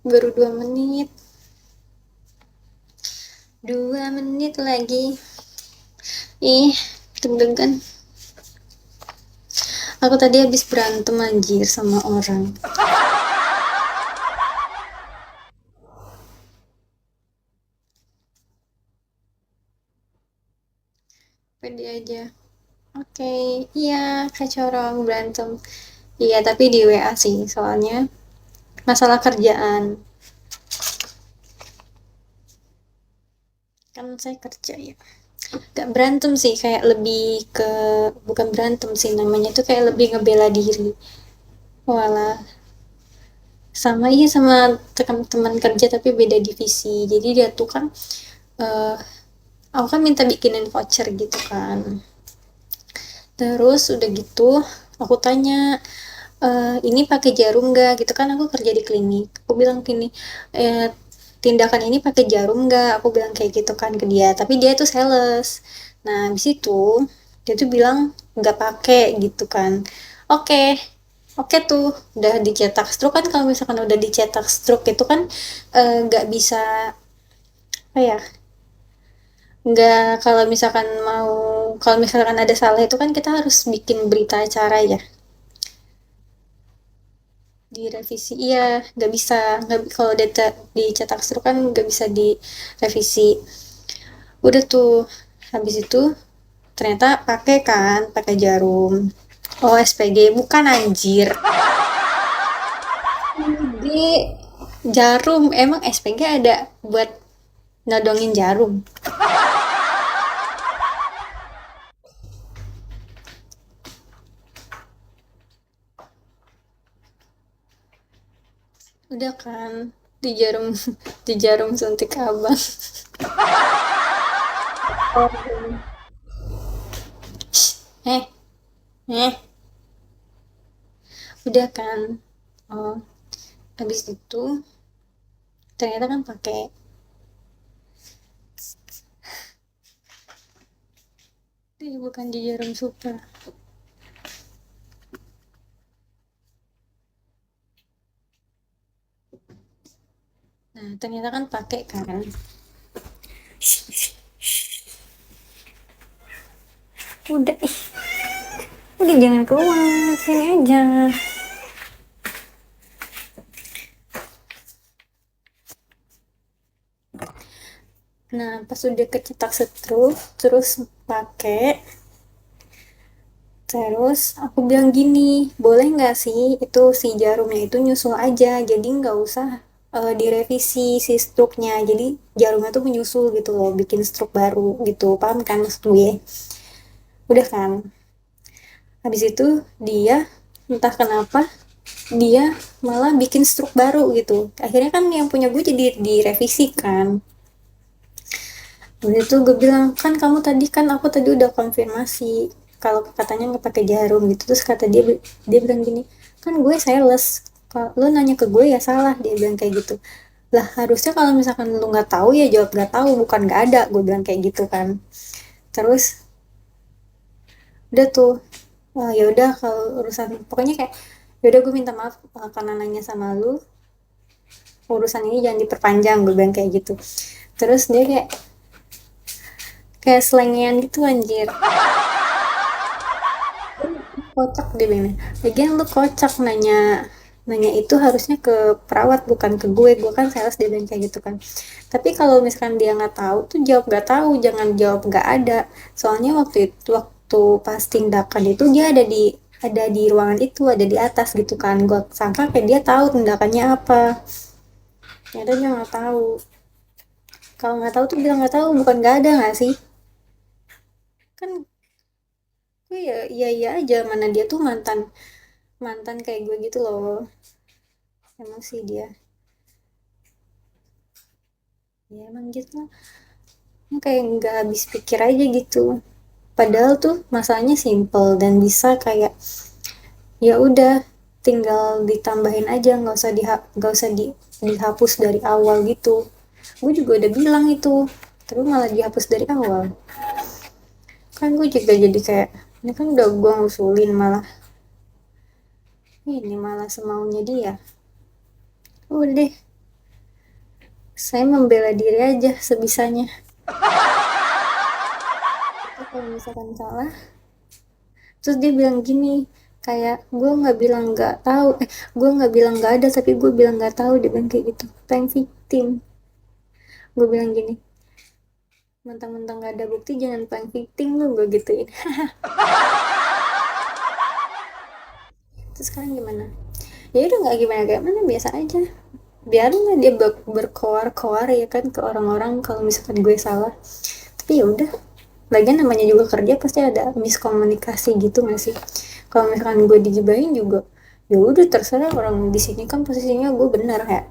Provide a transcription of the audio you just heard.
Baru 2 menit. 2 menit lagi. Ih, deg-degan. Aku tadi habis berantem anjir sama orang. Pede aja. Oke, iya, kecorong berantem. Iya, tapi di WA sih, soalnya masalah kerjaan. Kan saya kerja ya. Gak berantem sih, kayak lebih ke, bukan berantem sih namanya tuh kayak lebih ngebela diri. Walah, sama iya sama teman-teman kerja tapi beda divisi. Jadi dia tuh kan, eh aku kan minta bikinin voucher gitu kan. Terus udah gitu, aku tanya, ini pakai jarum nggak? Gitu kan aku kerja di klinik. Aku bilang gini, tindakan ini pakai jarum nggak? Aku bilang kayak gitu kan ke dia. Tapi dia tuh sales. Nah, habis itu dia tuh bilang nggak pakai gitu kan. Oke, oke tuh udah dicetak stroke kan kalau misalkan udah dicetak stroke itu kan nggak bisa apa ya, nggak, kalau misalkan mau, kalau misalkan ada salah itu kan kita harus bikin berita acara ya, direvisi. Iya, nggak bisa, nggak, kalau data dicetak stroke kan nggak bisa direvisi. Udah tuh, habis itu ternyata pakai kan, pakai jarum. Oh, SPG bukan anjir. SPG jarum, emang SPG ada buat nodongin jarum? Udah kan, di jarum di jarum suntik abang. eh eh udah kan. Oh, habis itu ternyata kan pakai. Bukan di jarum super. Nah, ternyata kan pakai kan. Udah, udah jangan keluar, sini aja. Nah, pas udah kecetak stroke, terus pakai, terus aku bilang gini, boleh nggak sih itu si jarumnya itu nyusul aja, jadi nggak usah direvisi si struknya. Jadi jarumnya tuh menyusul gitu loh, bikin struk baru gitu, paham kan maksud gue? Udah kan? Habis itu dia entah kenapa dia malah bikin struk baru gitu. Akhirnya kan yang punya gue jadi direvisi kan. Habis itu gue bilang, kan kamu tadi, kan aku tadi udah konfirmasi kalau katanya nggak pakai jarum gitu. Terus kata dia, dia bilang gini, kan gue sales, kalau lu nanya ke gue ya salah, dia bilang kayak gitu. Lah harusnya kalau misalkan lu nggak tahu ya jawab nggak tahu, bukan nggak ada, gue bilang kayak gitu kan. Terus udah tuh, ya udah kalau urusan pokoknya kayak, ya udah gue minta maaf karena nanya sama lu, urusan ini jangan diperpanjang, gue bilang kayak gitu. Terus dia kayak kayak selengean gitu anjir. Kocak dia bilang, lagian lu kocak nanya, nanya itu harusnya ke perawat bukan ke gue kan sales, dia bilang kayak gitu kan. Tapi kalau misalkan dia nggak tahu tuh jawab nggak tahu, jangan jawab nggak ada. Soalnya waktu itu, waktu pas tindakan itu dia ada di ruangan itu, ada di atas gitu kan. Gue sangka kayak dia tahu tindakannya apa, ternyata dia nggak tahu. Kalau nggak tahu tuh bilang nggak tahu, bukan nggak ada nggak sih? Kan gue ya iya iya aja, mana dia tuh mantan, mantan kayak gue gitu loh. Emang sih dia, ya emang gitu lah. Kayak nggak habis pikir aja gitu. Padahal tuh masalahnya simple dan bisa kayak, ya udah tinggal ditambahin aja, nggak usah dihapus dari awal gitu. Gue juga udah bilang itu, tapi malah dihapus dari awal. Kan gue juga jadi kayak, ini kan udah gue ngusulin, malah ini malah semaunya dia. Udah deh, Saya membela diri aja sebisanya. Tapi kalau misalkan salah, terus dia bilang gini, kayak gue nggak bilang nggak tahu, gue nggak bilang nggak ada, tapi gue bilang nggak tahu. Dia bilang kayak gitu, prank victim. Gue bilang gini, mentang-mentang nggak ada bukti jangan prank victim lu, gue gituin. Terus sekarang gimana? Ya udah, nggak gimana gimana, biasa aja, biarin lah dia berkoar-koar ya kan ke orang-orang kalau misalkan gue salah. Tapi ya udah, lagian namanya juga kerja pasti ada miskomunikasi gitu nggak sih. Kalau misalkan gue digibahin juga, ya udah terserah, orang di sini kan posisinya gue benar ya.